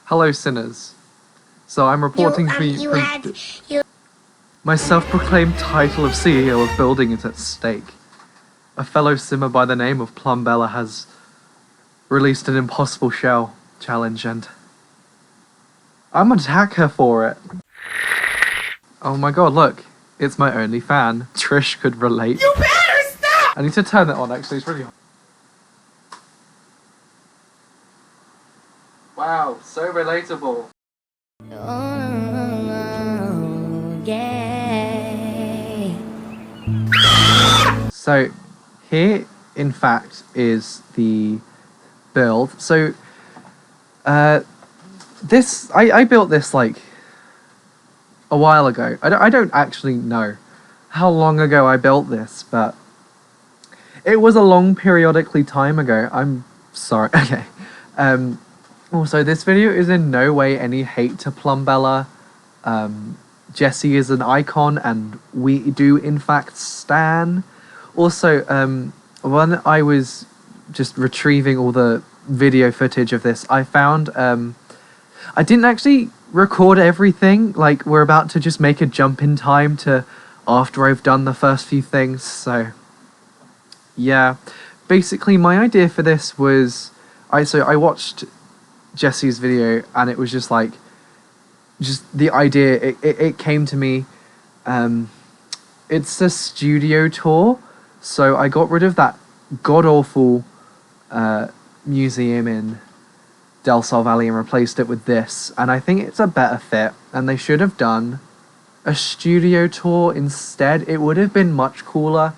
Hello, sinners. So I'm reporting my self-proclaimed title of CEO of Building is at stake. A fellow simmer by the name of Plumbella has released an impossible shell challenge, and I'm gonna attack her for it. Oh my god, look. It's my only fan. Trish could relate. You better stop! I need to turn that on, actually. It's really hot. Wow, so relatable. Oh, yeah. So, here, in fact, is the build. So, I built this, like, a while ago. I don't actually know how long ago I built this, but it was a long periodically time ago. I'm sorry. Okay. Also, this video is in no way any hate to Plumbella. Jessie is an icon, and we do in fact stan. Also, when I was just retrieving all the video footage of this, I found I didn't actually record everything. Like, we're about to just make a jump in time to after I've done the first few things, so yeah. Basically, my idea for this was I watched Jessie's video, and it was just like, just the idea, it came to me. It's a studio tour, so I got rid of that god-awful museum in Del Sol Valley and replaced it with this, and I think it's a better fit, and they should have done a studio tour instead. It would have been much cooler.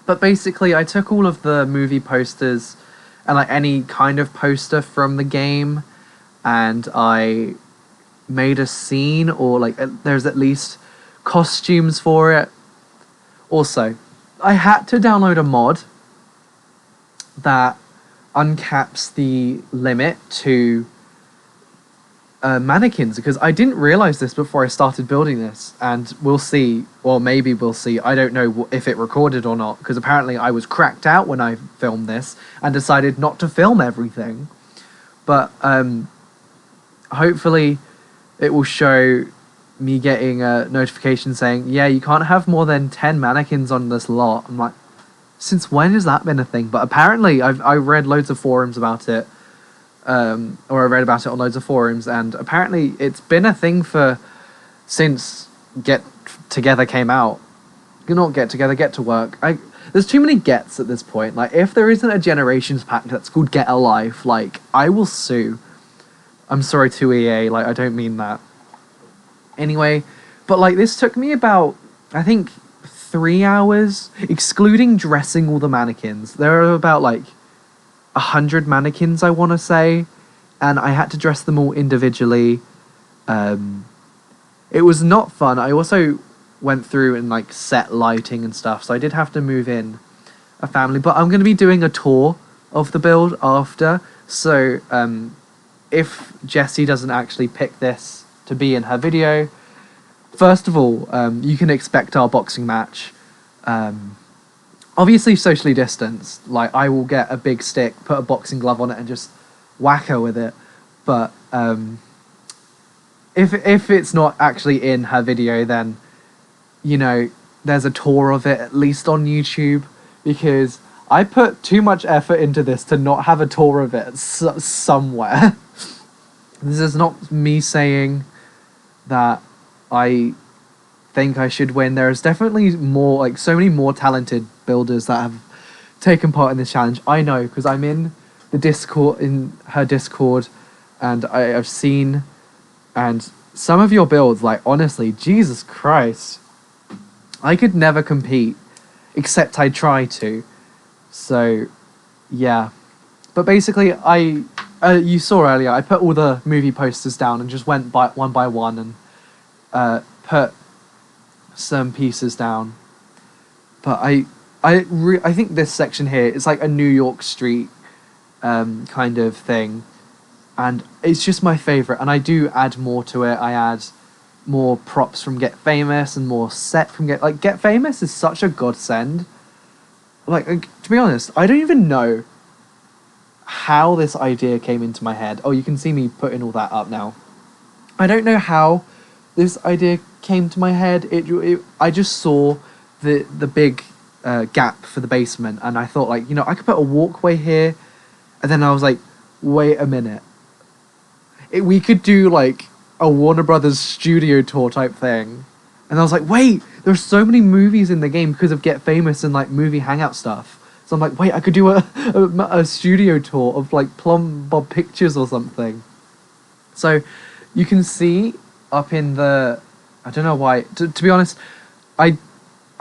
But basically, I took all of the movie posters and like any kind of poster from the game, and I made a scene, or like there's at least costumes for it. Also, I had to download a mod that uncaps the limit to mannequins, because I didn't realize this before I started building this, and we'll see, or maybe we'll see, I don't know if it recorded or not, because apparently I was cracked out when I filmed this and decided not to film everything. But hopefully it will show me getting a notification saying, yeah, you can't have more than 10 mannequins on this lot. I'm like, since when has that been a thing? But apparently I read loads of forums about it, or I read about it on loads of forums, and apparently it's been a thing since Get Together came out. Not Get Together, Get to Work. There's too many gets at this point. Like, if there isn't a Generations pack that's called Get a Life, like, I will sue. I'm sorry to EA, like, I don't mean that. Anyway, but like, this took me about, I think, 3 hours, excluding dressing all the mannequins. There are about like 100 mannequins, I want to say, and I had to dress them all individually. It was not fun. I also went through and like set lighting and stuff, so I did have to move in a family. But I'm going to be doing a tour of the build after, so if Jessie doesn't actually pick this to be in her video, first of all, you can expect our boxing match. Obviously socially distanced. Like, I will get a big stick, put a boxing glove on it, and just whack her with it. But if it's not actually in her video, then, you know, there's a tour of it at least on YouTube, because I put too much effort into this to not have a tour of it somewhere. This is not me saying that I think I should win. There's definitely more, like, so many more talented builders that have taken part in this challenge. I know, because I'm in the Discord, in her Discord, and I've seen, and some of your builds, like, honestly, Jesus Christ, I could never compete, except I try to. So, yeah. But basically, you saw earlier, I put all the movie posters down and just went one by one and put some pieces down. But I think this section here is like a New York street kind of thing, and it's just my favorite. And I do add more to it. I add more props from Get Famous and more set from Get Famous is such a godsend. Like, to be honest, I don't even know how this idea came into my head. Oh, you can see me putting all that up now. I don't know how this idea came to my head. I just saw the big gap for the basement, and I thought, like, I could put a walkway here, and then I was like, wait a minute. We could do like a Warner Brothers studio tour type thing. And I was like, wait, there's so many movies in the game because of Get Famous and like movie hangout stuff. So I'm like, wait, I could do a studio tour of like Plum Bob Pictures or something. So you can see up in the, I don't know why, to be honest, I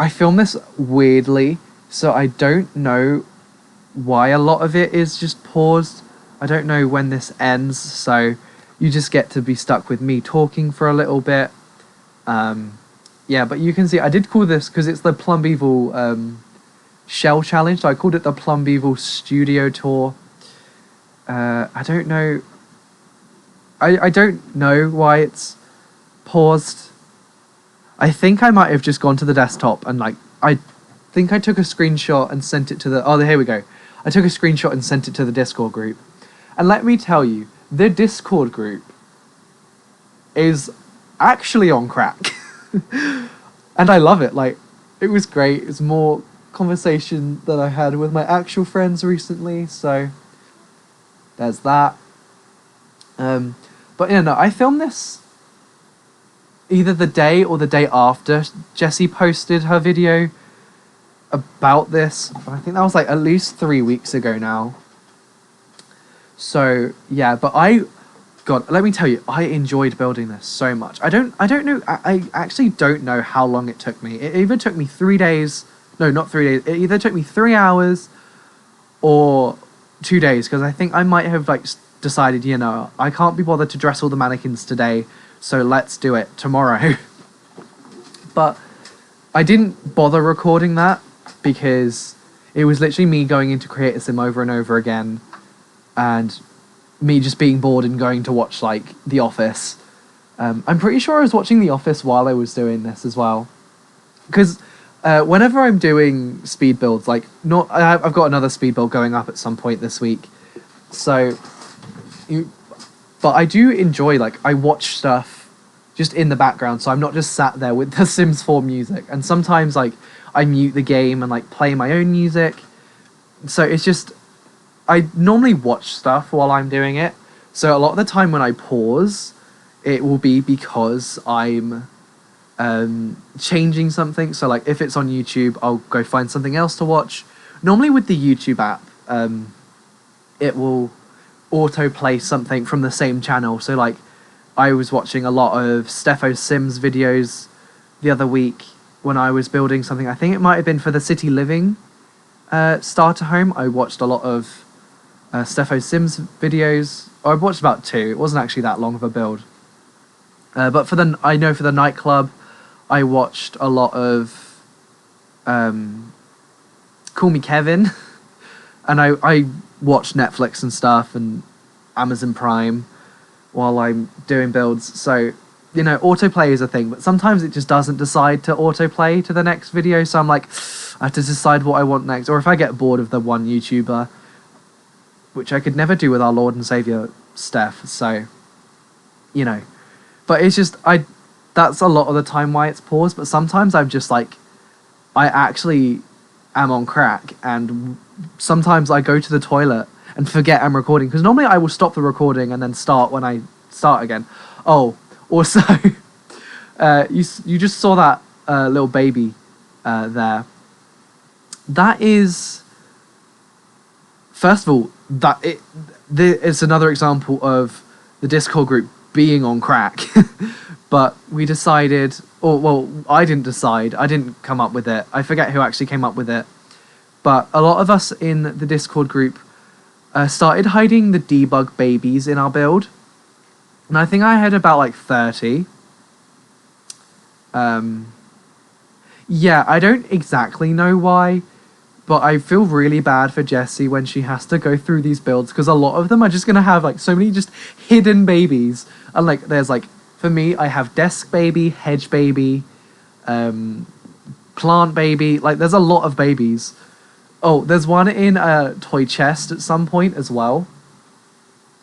filmed this weirdly, so I don't know why a lot of it is just paused. I don't know when this ends, so you just get to be stuck with me talking for a little bit. Yeah, but you can see I did call this, because it's the Plumbeevil shell challenge, so I called it the Plumbeevil studio tour. I don't know. I don't know why it's paused. I think I might have just gone to the desktop and like, I think I took a screenshot and sent it to the, oh, here we go. I took a screenshot and sent it to the Discord group. And let me tell you, the Discord group is actually on crack. And I love it. Like, it was great. It was more conversation than I had with my actual friends recently. So there's that. But yeah, no, I filmed this either the day or the day after Jessie posted her video about this. I think that was like at least 3 weeks ago now. So yeah, but God, let me tell you, I enjoyed building this so much. I don't know, I actually don't know how long it took me. It either took me 3 days, no, not 3 days. It either took me 3 hours or 2 days, because I think I might have like decided, I can't be bothered to dress all the mannequins today, so let's do it tomorrow. But I didn't bother recording that because it was literally me going into Creator Sim over and over again, and me just being bored and going to watch like The Office. I'm pretty sure I was watching The Office while I was doing this as well, because whenever I'm doing speed builds, like I've got another speed build going up at some point this week, so but I do enjoy, like, I watch stuff just in the background, so I'm not just sat there with the Sims 4 music. And sometimes like I mute the game and like play my own music, so it's just, I normally watch stuff while I'm doing it, so a lot of the time when I pause, it will be because I'm changing something. So like if it's on YouTube, I'll go find something else to watch. Normally with the YouTube app, it will autoplay something from the same channel. So like I was watching a lot of Steffo Sims videos the other week when I was building something. I think it might have been for the City Living starter home. I watched a lot of Steffo Sims videos. I watched about 2. It wasn't actually that long of a build. But for the nightclub, I watched a lot of Call Me Kevin, and I watch Netflix and stuff and Amazon Prime while I'm doing builds. So, autoplay is a thing, but sometimes it just doesn't decide to autoplay to the next video. So I'm like, I have to decide what I want next. Or if I get bored of the one YouTuber, which I could never do with our Lord and Savior Steph. So, but it's just, that's a lot of the time why it's paused. But sometimes I'm just like, I actually am on crack, and sometimes I go to the toilet and forget I'm recording, because normally I will stop the recording and then start when I start again. Oh, also, you just saw that little baby there. That is, first of all, it's another example of the Discord group being on crack. But we decided, I didn't decide, I didn't come up with it. I forget who actually came up with it. But a lot of us in the Discord group started hiding the debug babies in our build. And I think I had about like 30. Yeah, I don't exactly know why, but I feel really bad for Jessie when she has to go through these builds, because a lot of them are just going to have like so many just hidden babies. And like there's like, for me, I have desk baby, hedge baby, plant baby. Like there's a lot of babies. Oh, there's one in a toy chest at some point as well.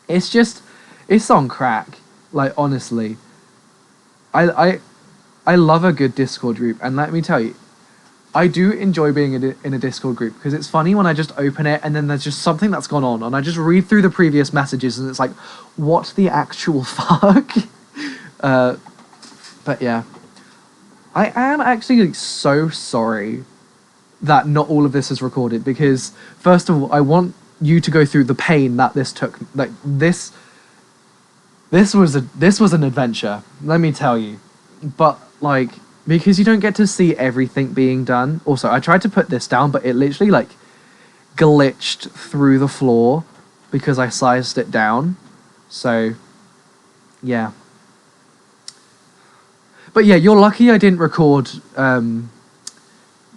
It's just, it's on crack. Like, honestly, I I I love a good Discord group, and let me tell you, I do enjoy being in a Discord group because it's funny when I just open it and then there's just something that's gone on, and I just read through the previous messages and it's like, what the actual fuck? But yeah, I am actually so sorry that not all of this is recorded because first of all, I want you to go through the pain that this took. Like this was an adventure, let me tell you. But like, because you don't get to see everything being done. Also, I tried to put this down, but it literally like glitched through the floor because I sized it down. So yeah. But yeah, you're lucky I didn't record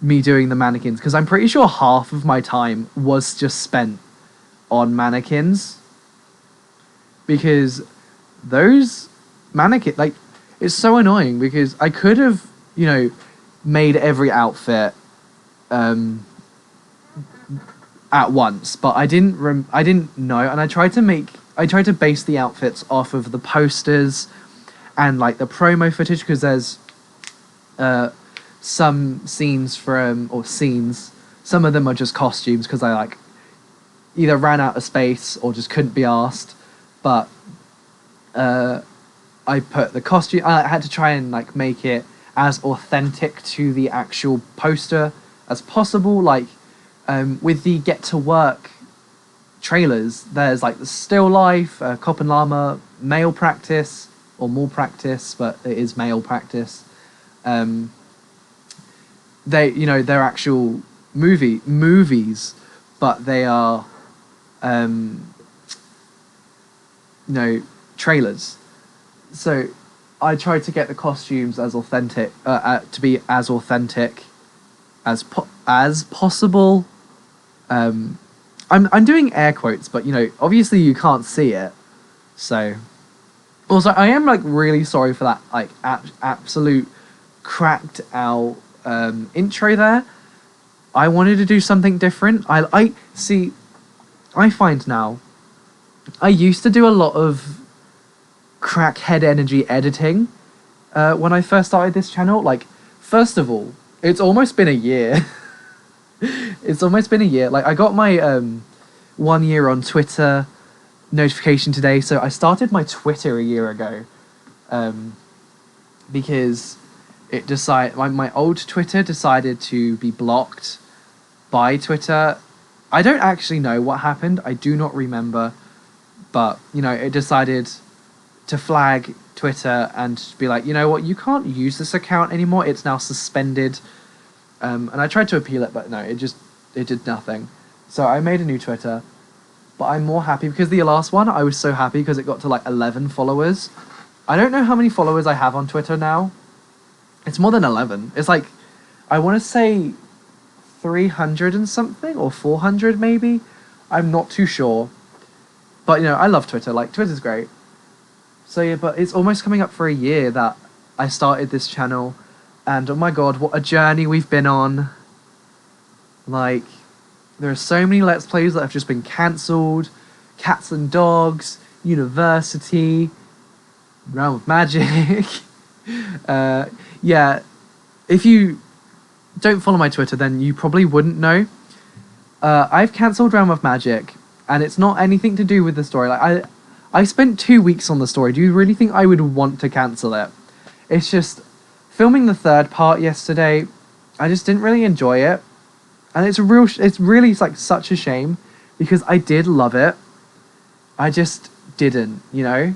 me doing the mannequins because I'm pretty sure half of my time was just spent on mannequins because those mannequin, like, it's so annoying because I could have, you know, made every outfit at once, but I didn't know, and I tried to base the outfits off of the posters and like the promo footage because there's some scenes some of them are just costumes because I like either ran out of space or just couldn't be asked, but I put the costume, I had to try and like make it as authentic to the actual poster as possible. Like with the Get to Work trailers, there's like the still life, cop and llama, male practice, or more practice, but it is male practice. They, you know, they're actual movies, but they are, you know, trailers. So I tried to get the costumes as authentic, to be as authentic as possible. I'm doing air quotes, but you know, obviously you can't see it. So, also, I am like really sorry for that like absolute cracked out intro there. I wanted to do something different. I see. I find now. I used to do a lot of crackhead energy editing when I first started this channel. Like, first of all, it's almost been a year. It's almost been a year. Like, I got my 1 year on Twitter notification today, so I started my Twitter a year ago because my old Twitter decided to be blocked by Twitter. I don't actually know what happened. I do not remember, but you know, it decided to flag Twitter and be like, you know what, you can't use this account anymore. It's now suspended. And I tried to appeal it, but no, it did nothing. So I made a new Twitter, but I'm more happy because the last one, I was so happy because it got to like 11 followers. I don't know how many followers I have on Twitter now. It's more than 11. It's like, I want to say 300 and something, or 400 maybe. I'm not too sure. But, you know, I love Twitter. Like, Twitter's great. So, yeah, but it's almost coming up for a year that I started this channel. And, oh my god, what a journey we've been on. Like, there are so many Let's Plays that have just been cancelled. Cats and Dogs, University, Realm of Magic. Yeah, if you don't follow my Twitter, then you probably wouldn't know. I've cancelled Realm of Magic, and it's not anything to do with the story. Like, I spent 2 weeks on the story. Do you really think I would want to cancel it? It's just, filming the third part yesterday, I just didn't really enjoy it. And it's really like such a shame, because I did love it. I just didn't, you know?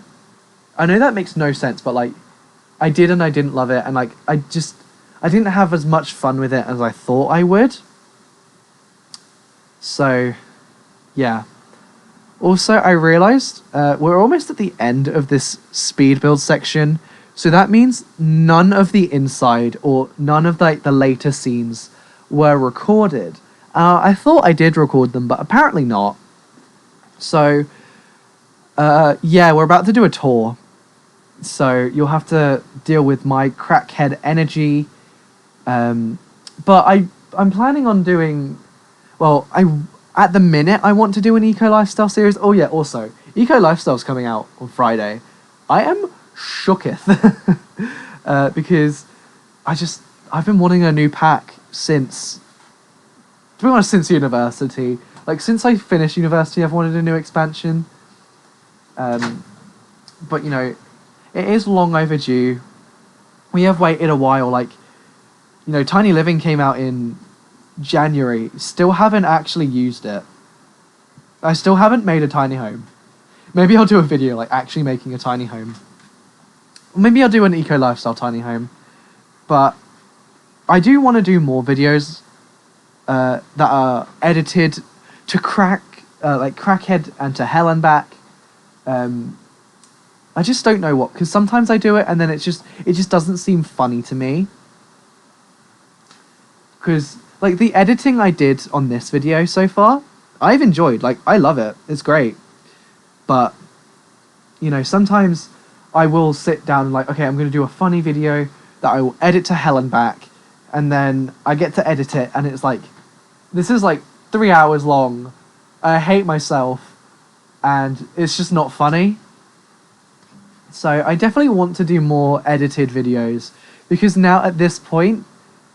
I know that makes no sense, but like, I did and I didn't love it, and like, I didn't have as much fun with it as I thought I would. So, yeah. Also, I realised we're almost at the end of this speed build section, so that means none of the inside or none of like the later scenes were recorded. I thought I did record them, but apparently not. So, yeah, we're about to do a tour. So you'll have to deal with my crackhead energy. But I'm planning on doing well, at the minute I want to do an eco lifestyle series. Oh yeah, also eco lifestyle's coming out on Friday. I am shooketh because I've been wanting a new pack since, to be honest, since university. Like since I finished university, I've wanted a new expansion. But you know, it is long overdue. We have waited a while. Like, you know, Tiny Living came out in January. Still haven't actually used it. I still haven't made a tiny home. Maybe I'll do a video like actually making a tiny home. Maybe I'll do an eco lifestyle tiny home. But I do want to do more videos that are edited to Crackhead and to Hell and back. I just don't know what, because sometimes I do it and then it just doesn't seem funny to me. Because like the editing I did on this video so far, I've enjoyed. Like I love it. It's great. But you know, sometimes I will sit down and like, okay, I'm going to do a funny video that I will edit to hell and back, and then I get to edit it and it's like, this is like 3 hours long. I hate myself and it's just not funny. So I definitely want to do more edited videos, because now at this point,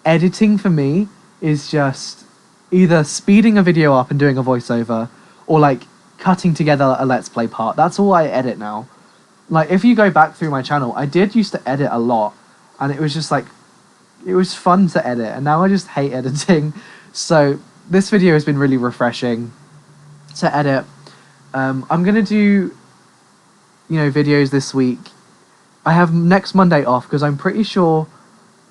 editing for me is just either speeding a video up and doing a voiceover, or like cutting together a let's play part. That's all I edit now. Like if you go back through my channel, I did used to edit a lot, and it was just like, it was fun to edit, and now I just hate editing. So this video has been really refreshing to edit. I'm gonna do, you know, videos this week. I have next Monday off because I'm pretty sure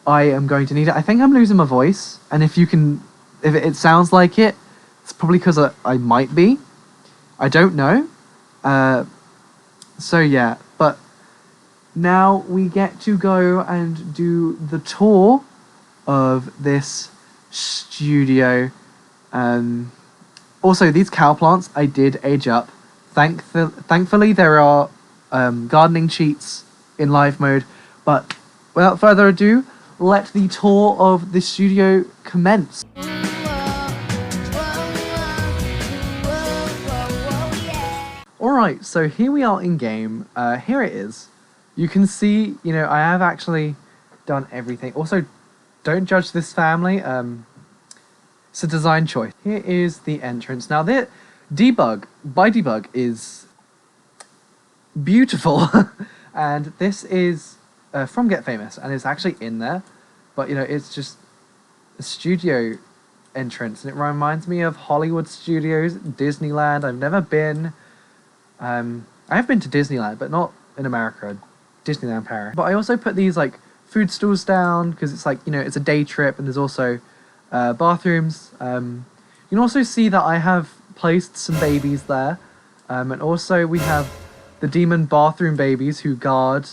I am going to need it. I think I'm losing my voice, and if it sounds like it, it's probably because I might be. I don't know. So yeah, but now we get to go and do the tour of this studio. Also, these cow plants I did age up. Thankfully, there are gardening cheats in live mode. But without further ado, let the tour of the studio commence. Alright, so here we are in game. Here it is. You can see, you know, I have actually done everything. Also, don't judge this family. It's a design choice. Here is the entrance. Now, Debug is beautiful. And this is from Get Famous, and it's actually in there. But, you know, it's just a studio entrance, and it reminds me of Hollywood Studios, Disneyland. I've never been. I have been to Disneyland, but not in America. Disneyland Paris. But I also put these like food stalls down because it's like, you know, it's a day trip, and there's also bathrooms. You can also see that I have placed some babies there, and also we have the demon bathroom babies who guard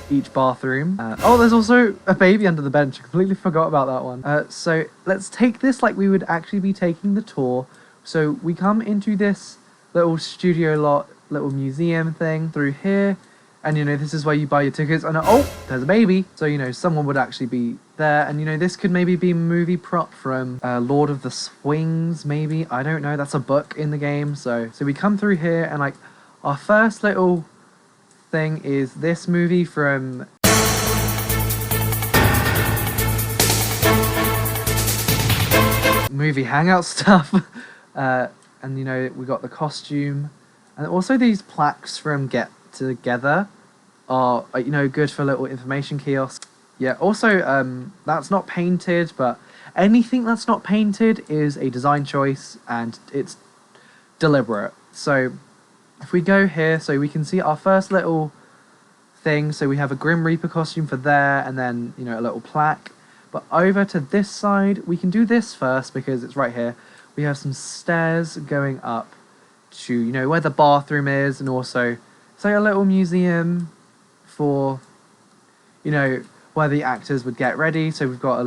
each bathroom. Oh, there's also a baby under the bench. I completely forgot about that one. So let's take this like we would actually be taking the tour. So we come into this little studio lot, little museum thing through here, and you know, this is where you buy your tickets. And oh, there's a baby. So you know, someone would actually be there, and you know, this could maybe be a movie prop from Lord of the Swings, maybe. I don't know. That's a book in the game. So we come through here, and like our first little thing is this movie from movie hangout stuff. And you know, we got the costume, and also these plaques from Get Together are, you know, good for little information kiosks. Yeah, also that's not painted, but anything that's not painted is a design choice, and it's deliberate. So if we go here, so we can see our first little thing. So we have a Grim Reaper costume for there, and then, you know, a little plaque. But over to this side, we can do this first because it's right here. We have some stairs going up to, you know, where the bathroom is, and also it's like a little museum for, you know, where the actors would get ready. So we've got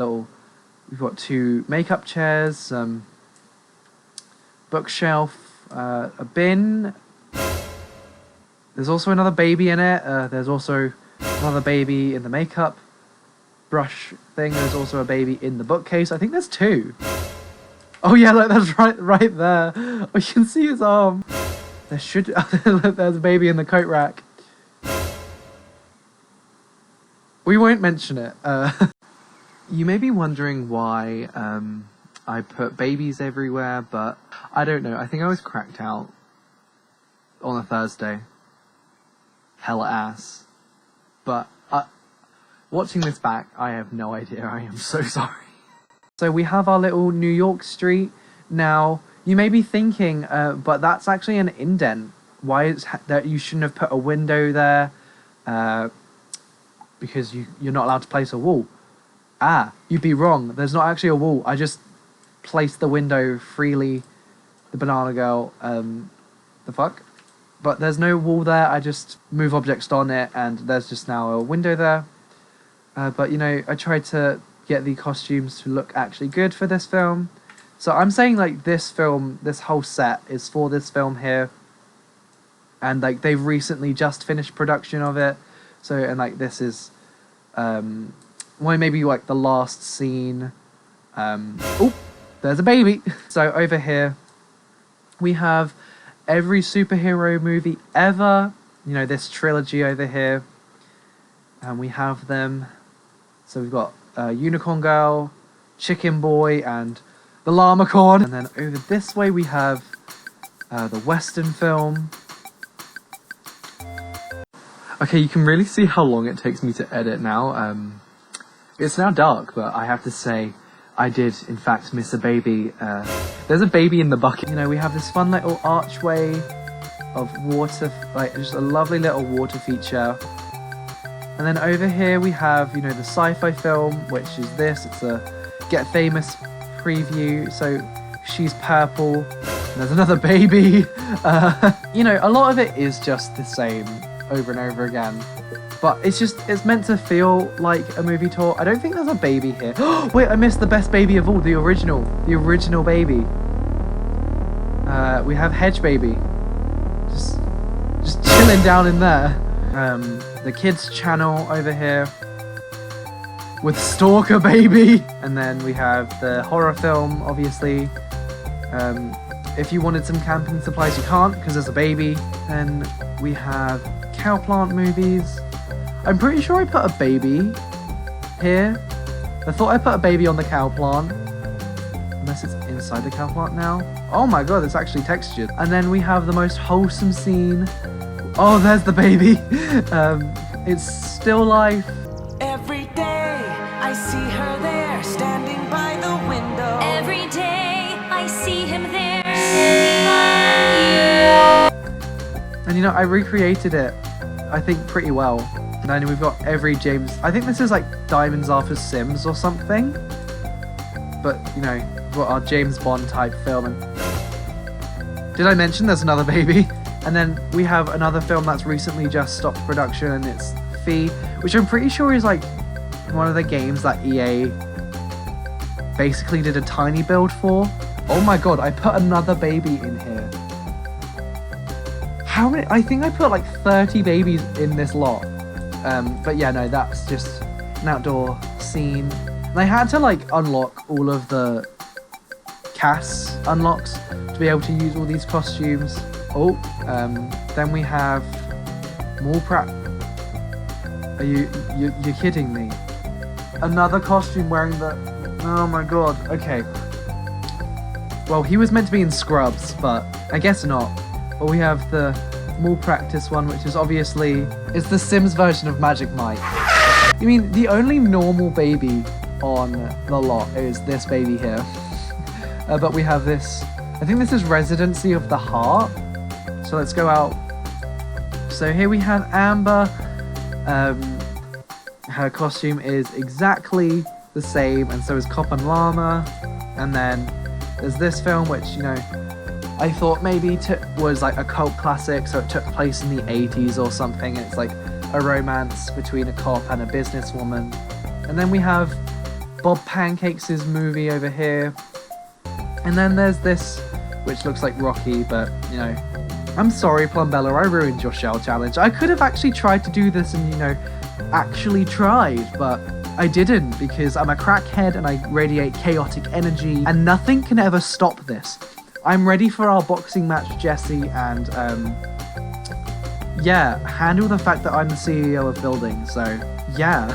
two makeup chairs, some bookshelf, a bin. There's also another baby in it. There's also another baby in the makeup brush thing. There's also a baby in the bookcase. I think there's two. Oh yeah, look, that's right there. Oh, you can see his arm. There should look, there's a baby in the coat rack. We won't mention it. You may be wondering why I put babies everywhere, but I don't know. I think I was cracked out on a Thursday. Hella ass. But watching this back, I have no idea. I am so sorry. So we have our little New York street. Now, you may be thinking, but that's actually an indent. Why is that? You shouldn't have put a window there, because you're not allowed to place a wall. You'd be wrong. There's not actually a wall. I just placed the window freely. The banana girl, the fuck? But there's no wall there. I just move objects on it, and there's just now a window there. But you know, I tried to get the costumes to look actually good for this film. So I'm saying like this film, this whole set is for this film here. And like they've recently just finished production of it. So, and like this is, well, maybe like the last scene. Oh, there's a baby. So over here, we have every superhero movie ever. You know, this trilogy over here. And we have them. So we've got Unicorn Girl, Chicken Boy, and the Llamacorn. And then over this way we have the Western film. Okay, you can really see how long it takes me to edit now. It's now dark, but I have to say I did in fact miss a baby. There's a baby in the bucket. You know, we have this fun little archway of water, like just a lovely little water feature. And then over here we have, you know, the sci-fi film, which is this. It's a Get Famous preview. So she's purple. And there's another baby. You know, a lot of it is just the same over and over again. But it's meant to feel like a movie tour. I don't think there's a baby here. Wait, I missed the best baby of all, the original baby. We have Hedge Baby. Just chilling down in there. The kids channel over here with Stalker Baby. And then we have the horror film, obviously. If you wanted some camping supplies, you can't because there's a baby. Then we have Cowplant movies. I'm pretty sure I put a baby here. I thought I put a baby on the Cowplant. Unless it's inside the Cowplant now. Oh my god, it's actually textured. And then we have the most wholesome scene. Oh, there's the baby. It's Still Life. Every day I see her there, standing by the window. Every day I see him there. And you know, I recreated it, I think, pretty well. And then we've got every James... I think this is like Diamonds Are for Sims or something. But, you know, we've got our James Bond type film. And did I mention there's another baby? And then we have another film that's recently just stopped production, and it's Fee, which I'm pretty sure is like one of the games that EA basically did a tiny build for. Oh my god, I put another baby in here. How many? I think I put like 30 babies in this lot. But yeah, no, that's just an outdoor scene. And I had to like unlock all of the CAS unlocks to be able to use all these costumes. Oh, then we have more Are you're kidding me? Another costume wearing the... Oh my god, okay. Well, he was meant to be in Scrubs, but I guess not. But we have the more practice one, which is obviously... It's the Sims version of Magic Mike. I mean, the only normal baby on the lot is this baby here. But we have this... I think this is Residency of the Heart. So let's go out. So here we have Amber. Her costume is exactly the same, and so is Cop and Llama. And then there's this film, which, you know, I thought maybe was like a cult classic, so it took place in the 80s or something. And it's like a romance between a cop and a businesswoman. And then we have Bob Pancakes' movie over here. And then there's this, which looks like Rocky, but, you know, I'm sorry, Plumbella, I ruined your shell challenge. I could have actually tried to do this and, you know, actually tried, but I didn't, because I'm a crackhead and I radiate chaotic energy, and nothing can ever stop this. I'm ready for our boxing match, Jesse, and yeah, handle the fact that I'm the CEO of building, so yeah.